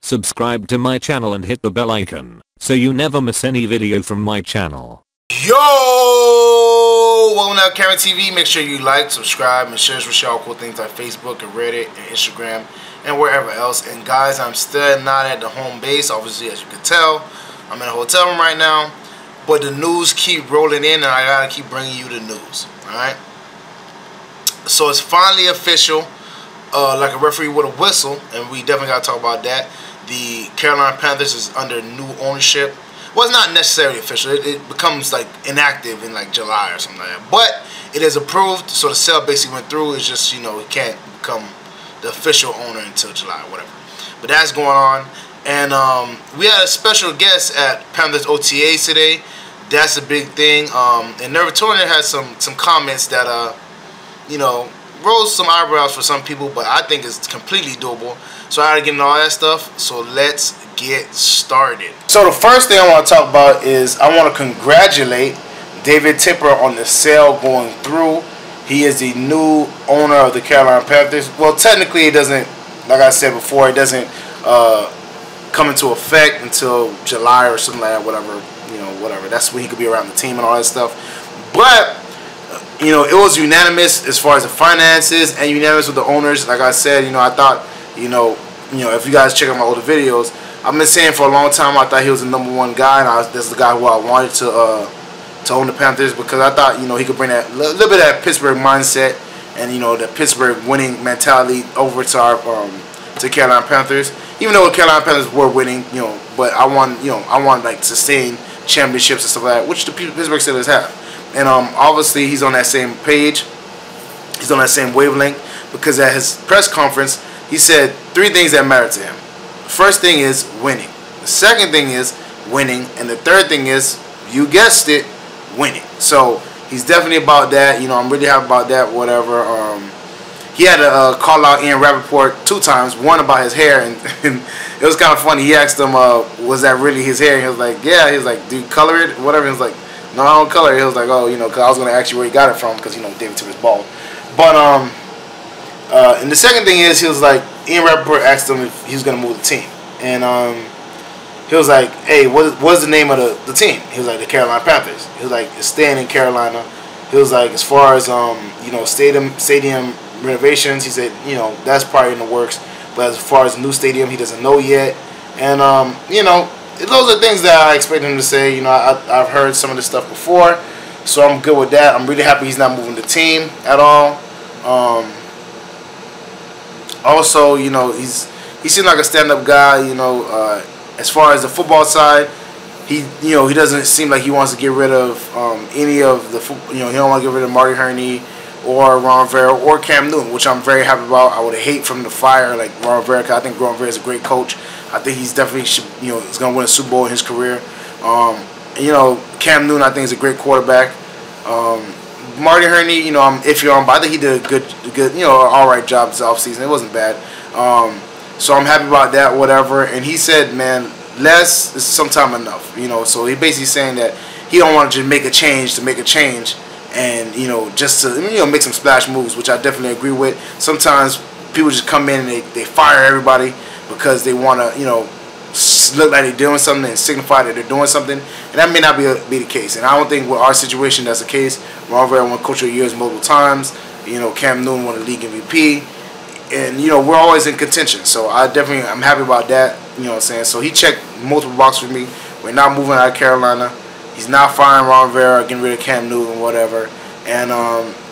Subscribe to my channel and hit the bell icon so you never miss any video from my channel. Yo! Welcome to LCameraTV. Make sure you like, subscribe, and share this with y'all cool things like Facebook and Reddit and Instagram and wherever else. And guys, I'm still not at the home base, obviously, as you can tell. I'm in a hotel room right now. But the news keep rolling in and I gotta keep bringing you the news. Alright? So it's finally official. Like a referee with a whistle, and we definitely gotta talk about that. The Carolina Panthers is under new ownership. Well, it's not necessarily official. It becomes like inactive in like July or something like that. But it is approved, so the sale basically went through. It's just, you know, it can't become the official owner until July or whatever. But that's going on. And we had a special guest at Panthers OTAs today. That's a big thing. And Norv Turner had some comments that you know, rose some eyebrows for some people, but I think it's completely doable. So I gotta get into all that stuff. So let's get started. So the first thing I want to talk about is I want to congratulate David Tepper on the sale going through. He is the new owner of the Carolina Panthers. Well, technically it doesn't, like I said before, it doesn't come into effect until July or something like that, whatever, you know, whatever. That's when he could be around the team and all that stuff. But you know, it was unanimous as far as the finances and unanimous with the owners. Like I said, you know, I thought, you know, if you guys check out my older videos, I've been saying for a long time I thought he was the #1 guy, and that's the guy who I wanted to own the Panthers, because I thought, you know, he could bring that little bit of that Pittsburgh mindset and, you know, the Pittsburgh winning mentality over to our to Carolina Panthers. Even though the Carolina Panthers were winning, you know, but I want like sustained championships and stuff like that, which the Pittsburgh Steelers have. And obviously he's on that same page. He's on that same wavelength, because at his press conference he said 3 things that matter to him. The first thing is winning. The second thing is winning, and the third thing is, you guessed it, winning. So he's definitely about that. You know, I'm really happy about that. Whatever. He had to call out Ian Rappaport 2 times. One about his hair, and it was kind of funny. He asked him, "Was that really his hair?" And he was like, "Yeah." He was like, "Do you color it?" Whatever. He was like, "No, I don't color it." He was like, "Oh, you know, because I was going to ask you where he got it from, because, you know, David Tepper's bald." But and the second thing is, he was like, Ian Rappaport asked him if he was going to move the team, and he was like, "Hey, what's the name of the team?" He was like, "The Carolina Panthers." He was like, "It's staying in Carolina." He was like, "As far as you know, stadium renovations," he said, "You know, that's probably in the works, but as far as new stadium, he doesn't know yet." And you know, those are things that I expect him to say. You know, I've heard some of this stuff before, so I'm good with that. I'm really happy he's not moving the team at all. Also, you know, he seems like a stand-up guy. You know, as far as the football side, he doesn't seem like he wants to get rid of any of the, you know, he don't want to get rid of Marty Herney or Ron Rivera or Cam Newton, which I'm very happy about. I would hate for him to fire like Ron Rivera, because I think Ron Rivera is a great coach. I think he's definitely is going to win a Super Bowl in his career. You know, Cam Newton, I think, is a great quarterback. Marty Herney, you know, I'm iffy on, but I think he did a good, you know, all right job this offseason. It wasn't bad. So I'm happy about that, whatever. And he said, man, less is sometime enough, you know. So he basically saying that he don't want to just make a change to make a change, and, you know, just to, you know, make some splash moves, which I definitely agree with. Sometimes people just come in and they fire everybody because they want to, you know, look like they're doing something and signify that they're doing something, and that may not be the case. And I don't think with our situation that's the case. Ron Rivera won Coach of the Year multiple times. You know, Cam Newton won the league MVP, and, you know, we're always in contention. So I'm happy about that. You know what I'm saying? So he checked multiple boxes for me. We're not moving out of Carolina. He's not firing Ron Rivera, getting rid of Cam Newton, whatever. And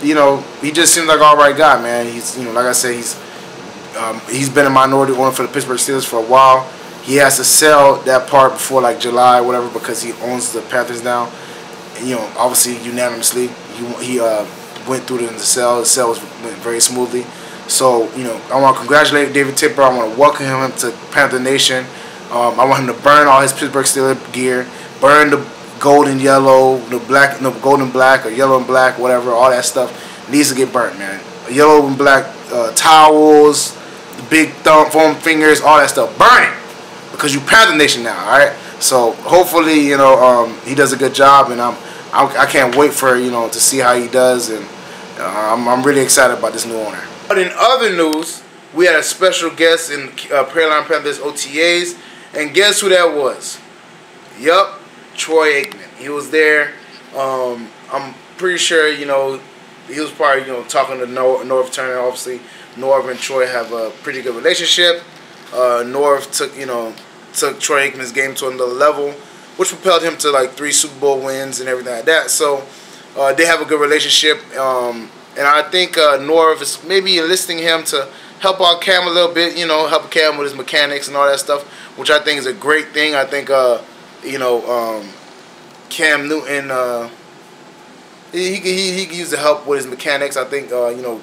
you know, he just seems like an all right guy, man. He's, you know, like I said, he's been a minority owner for the Pittsburgh Steelers for a while. He has to sell that part before like July or whatever, because he owns the Panthers now. And, you know, obviously unanimously, he went through the sale. The sale went very smoothly. So, you know, I want to congratulate David Tepper. I want to welcome him to Panther Nation. I want him to burn all his Pittsburgh Steelers gear, burn the gold and yellow, the black, no, gold and black, or yellow and black, whatever. All that stuff needs to get burnt, man. Yellow and black towels, the big foam fingers, all that stuff. Burn it, because you Panther Nation now, all right? So hopefully, you know, he does a good job, and I can't wait for, you know, to see how he does, and I'm really excited about this new owner. But in other news, we had a special guest in Carolina Panthers OTAs, and guess who that was? Yup, Troy Aikman. He was there. I'm pretty sure, you know, he was probably, you know, talking to Norv Turner. Obviously, Norv and Troy have a pretty good relationship. Norv took Troy Aikman's game to another level, which propelled him to like 3 Super Bowl wins and everything like that. So they have a good relationship, and I think Norv is maybe enlisting him to help out Cam a little bit, you know, help Cam with his mechanics and all that stuff, which I think is a great thing. I think, you know, Cam Newton, he can use the help with his mechanics. I think, you know,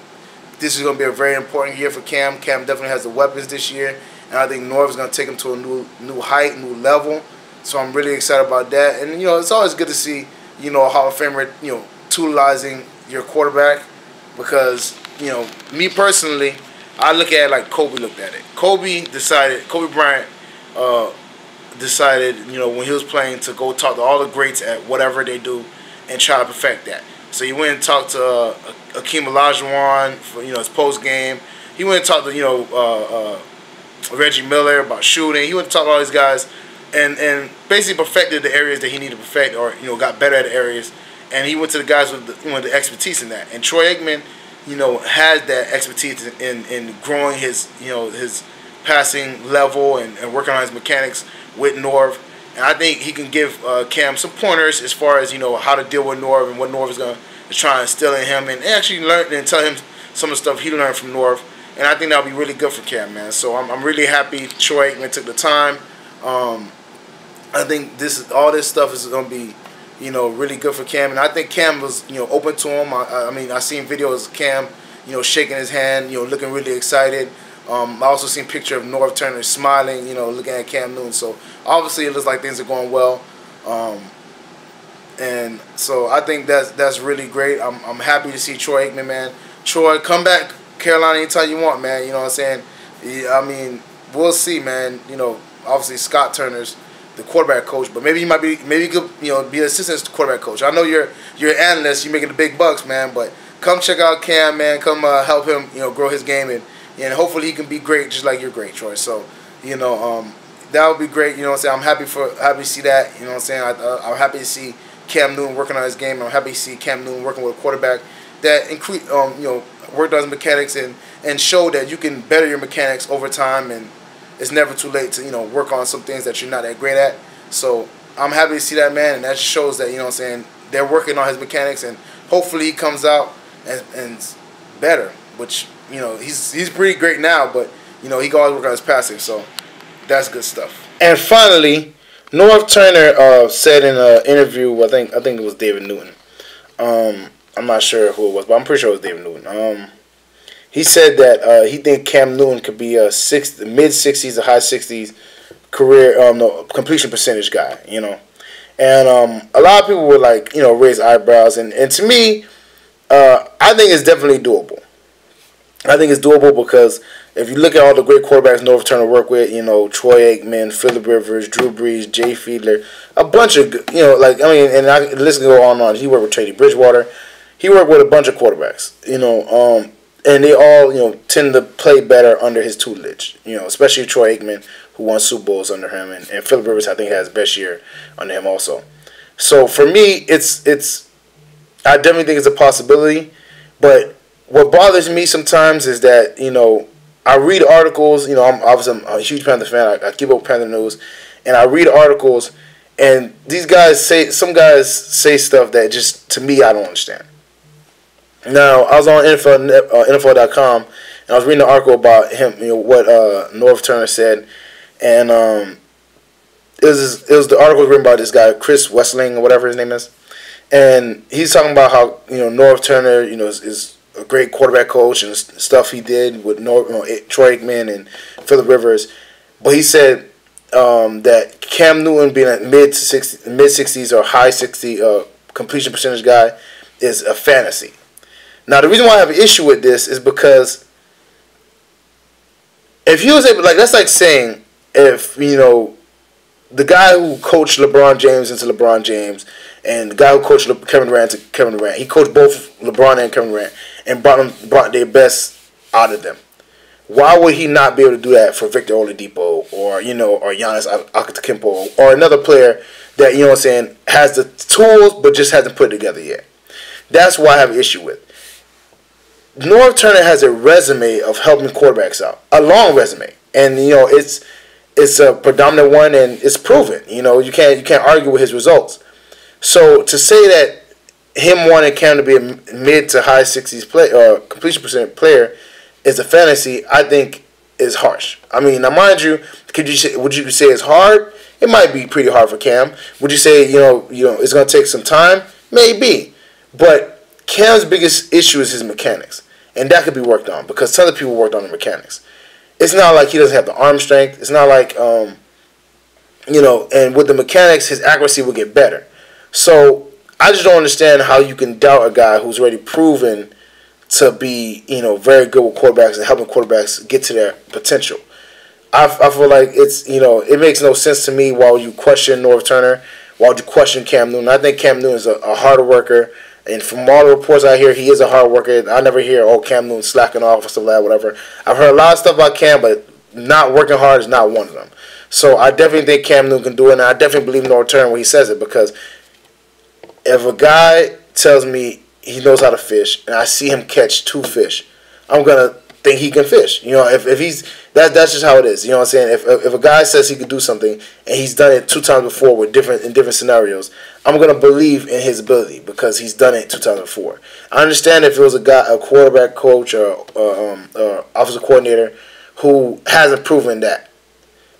this is going to be a very important year for Cam. Cam definitely has the weapons this year, and I think Norv is going to take him to a new height, new level. So I'm really excited about that. And, you know, it's always good to see, you know, a Hall of Famer, you know, utilizing your quarterback, because, you know, me personally, I look at it like Kobe looked at it. Kobe Bryant decided, you know, when he was playing, to go talk to all the greats at whatever they do and try to perfect that. So he went and talked to Akeem Olajuwon for, you know, his post game. He went and talked to, you know, Reggie Miller about shooting. He went and talked to all these guys and basically perfected the areas that he needed to perfect, or, you know, got better at the areas. And he went to the guys with the, you know, the expertise in that. And Troy Aikman, you know, has that expertise in growing his, you know, his passing level and working on his mechanics with Norv. And I think he can give Cam some pointers as far as, you know, how to deal with Norv and what Norv is going to try and instill in him, and actually learn and tell him some of the stuff he learned from Norv. And I think that'll be really good for Cam, man. So I'm really happy Troy Aikman took the time. I think all this stuff is going to be, you know, really good for Cam, and I think Cam was, you know, open to him. I mean, I seen videos of Cam, you know, shaking his hand, you know, looking really excited. I also seen a picture of Norv Turner smiling, you know, looking at Cam Newton. So obviously it looks like things are going well, and so I think that's really great. I'm happy to see Troy Aikman, man. Troy, come back Carolina anytime you want, man. You know what I'm saying? I mean, we'll see, man. You know, obviously Scott Turner's the quarterback coach, but maybe you could, you know, be an assistant quarterback coach. I know you're an analyst, you're making the big bucks, man, but come check out Cam, man. Come help him, you know, grow his game, and hopefully he can be great just like you're great, Troy. So, you know, that would be great. You know what I'm saying? I'm happy to see that. You know what I'm saying? I'm happy to see Cam Newton working on his game. I'm happy to see Cam Newton working with a quarterback that you know, worked on his mechanics and show that you can better your mechanics over time, and it's never too late to, you know, work on some things that you're not that great at. So I'm happy to see that, man, and that shows that, you know what I'm saying, they're working on his mechanics, and hopefully he comes out and better, which, you know, he's pretty great now, but, you know, he can always work on his passing, so that's good stuff. And finally, Norv Turner said in an interview, I think it was David Newton. I'm not sure who it was, but I'm pretty sure it was David Newton. He said that he thinks Cam Newton could be a mid-60s to high 60s career completion percentage guy, you know. And a lot of people would, like, you know, raise eyebrows. And to me, I think it's definitely doable. I think it's doable because if you look at all the great quarterbacks Norv Turner worked with, you know, Troy Aikman, Phillip Rivers, Drew Brees, Jay Fiedler, a bunch of, you know, like, I mean, and the list can go on and on. He worked with Teddy Bridgewater. He worked with a bunch of quarterbacks, you know, and they all, you know, tend to play better under his tutelage, you know, especially Troy Aikman, who won Super Bowls under him, and Phillip Rivers, I think, has his best year under him also. So for me, I definitely think it's a possibility, but what bothers me sometimes is that, you know, I read articles, you know, I'm a huge Panther fan, I keep up with Panther news, and I read articles, and some guys say stuff that just, to me, I don't understand. Now, I was on NFL.com, and I was reading an article about him, you know, what Norv Turner said, and it was the article written by this guy, Chris Wessling, or whatever his name is, and he's talking about how, you know, Norv Turner, you know, is a great quarterback coach and stuff he did with Troy Aikman and Phillip Rivers, but he said that Cam Newton being a mid-60s or high 60 completion percentage guy is a fantasy. Now, the reason why I have an issue with this is because if he was able, like, that's like saying if, you know, the guy who coached LeBron James into LeBron James and the guy who coached Kevin Durant to Kevin Durant, he coached both LeBron and Kevin Durant and brought their best out of them. why would he not be able to do that for Victor Oladipo or, you know, or Giannis Antetokounmpo or another player that, you know what I'm saying, has the tools but just hasn't put it together yet? That's what I have an issue with. Norv Turner has a resume of helping quarterbacks out, a long resume, and you know it's a predominant one and it's proven. You know, you can't argue with his results. So to say that him wanting Cam to be a mid to high 60s play or completion percent player is a fantasy, I think is harsh. I mean, now mind you, would you say it's hard? It might be pretty hard for Cam. Would you say you know it's going to take some time? Maybe, but Cam's biggest issue is his mechanics, and that could be worked on because some other people worked on the mechanics. It's not like he doesn't have the arm strength. It's not like you know, and with the mechanics, his accuracy will get better. So I just don't understand how you can doubt a guy who's already proven to be, you know, very good with quarterbacks and helping quarterbacks get to their potential. I feel like it's, you know, it makes no sense to me why would you question Norv Turner, why would you question Cam Newton. I think Cam Newton is a harder worker, and from all the reports I hear, he is a hard worker. I never hear, oh, Cam Newton slacking off or stuff like that, whatever. I've heard a lot of stuff about Cam, but not working hard is not one of them. So I definitely think Cam Newton can do it, and I definitely believe Norv Turner when he says it, because if a guy tells me he knows how to fish, and I see him catch 2 fish, I'm gonna think he can fish. You know, if he's that's just how it is. You know what I'm saying? If a guy says he could do something and he's done it 2 times before with in different scenarios, I'm gonna believe in his ability because he's done it 2 times before. I understand if it was a quarterback coach or offensive coordinator who hasn't proven that,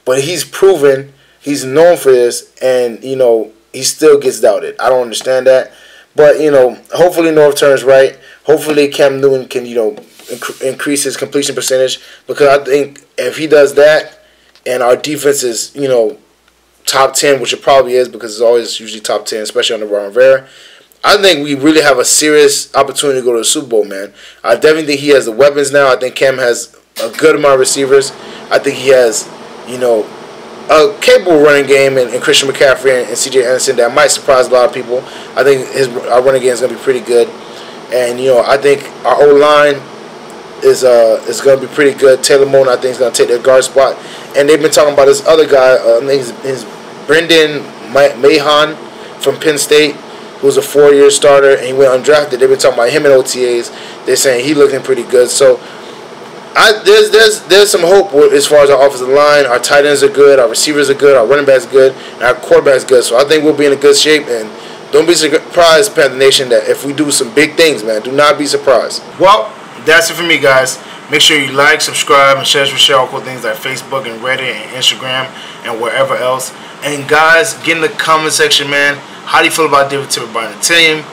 but he's proven, he's known for this, and you know he still gets doubted. I don't understand that. But, you know, hopefully Norv Turner's right. Hopefully Cam Newton can, you know, increase his completion percentage. Because I think if he does that and our defense is, you know, top 10, which it probably is because it's always usually top 10, especially under Ron Rivera, I think we really have a serious opportunity to go to the Super Bowl, man. I definitely think he has the weapons now. I think Cam has a good amount of receivers. I think he has, you know, a capable running game in Christian McCaffrey and C.J. Anderson that might surprise a lot of people. I think our running game is going to be pretty good, and you know I think our O-line is going to be pretty good. Taylor Moton I think is going to take the guard spot, and they've been talking about this other guy. I think his Brendan Mahon from Penn State, who's a 4-year starter and he went undrafted. They've been talking about him in OTAs. They're saying he's looking pretty good. So there's some hope as far as our offensive line. Our tight ends are good, our receivers are good, our running backs are good, and our quarterback's good. So I think we'll be in a good shape, and don't be surprised, Panther Nation, that if we do some big things, man, do not be surprised. Well, that's it for me, guys. Make sure you like, subscribe, and share all cool things like Facebook and Reddit and Instagram and wherever else. And guys, get in the comment section, man. How do you feel about David Tepper buying the team?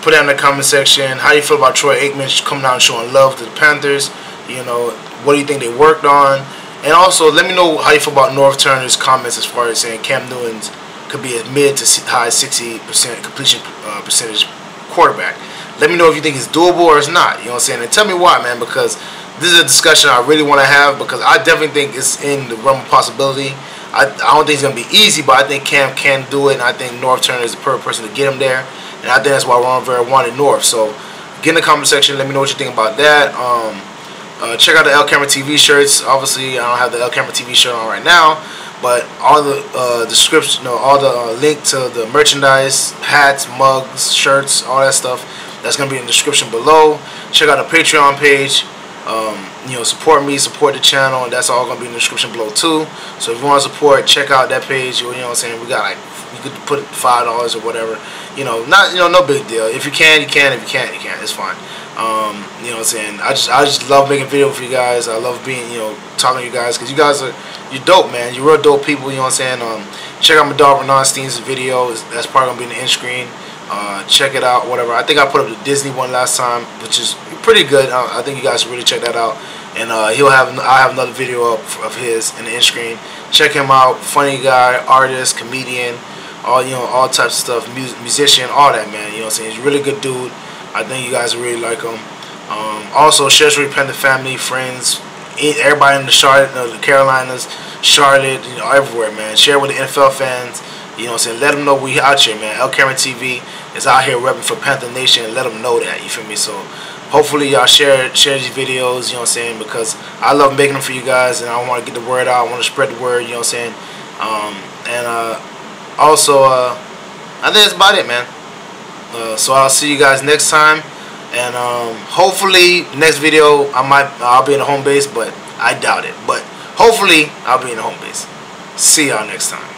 Put it in the comment section. How do you feel about Troy Aikman coming out and showing love to the Panthers? You know, what do you think they worked on? And also, let me know how you feel about Norv Turner's comments as far as saying Cam Newton could be a mid to high 60% completion percentage quarterback. Let me know if you think it's doable or it's not. You know what I'm saying? And tell me why, man, because this is a discussion I really want to have, because I definitely think it's in the realm of possibility. I don't think it's going to be easy, but I think Cam can do it, and I think Norv Turner is the perfect person to get him there. And I think that's why Ron Rivera wanted Norv. So get in the comment section. Let me know what you think about that. Check out the LCameraTV shirts. Obviously, I don't have the LCameraTV shirt on right now, but all the description, all the link to the merchandise, hats, mugs, shirts, all that stuff, that's gonna be in the description below. Check out the Patreon page. You know, support me, support the channel, and that's all gonna be in the description below too. So if you want to support, check out that page. You know what I'm saying? We got like, you could put $5 or whatever. You know, no big deal. If you can, you can. If you can't, you can't. It's fine. You know what I'm saying? I just love making videos for you guys. I love being, you know, talking to you guys, because you guys you're dope, man. You're real dope people. You know what I'm saying? Check out my dog Renan Steen's video. That's probably gonna be in the end screen. Check it out, whatever. I think I put up the Disney one last time, which is pretty good. I think you guys should really check that out. And I have another video up of his in the end screen. Check him out. Funny guy, artist, comedian, all types of stuff, musician, all that, man. You know what I'm saying? He's a really good dude. I think you guys really like him. Also, share with your Panther family, friends, everybody in the Charlotte, the Carolinas, Charlotte, you know, everywhere, man. Share with the NFL fans. You know what I'm saying? Let them know we out here, man. LCameraTV is out here repping for Panther Nation, and let them know that. You feel me? So, hopefully y'all share these videos, you know what I'm saying, because I love making them for you guys, and I want to get the word out. I want to spread the word, you know what I'm saying. Also, I think that's about it, man. So I'll see you guys next time, and hopefully next video I'll be in the home base, but I doubt it. But hopefully I'll be in the home base. See y'all next time.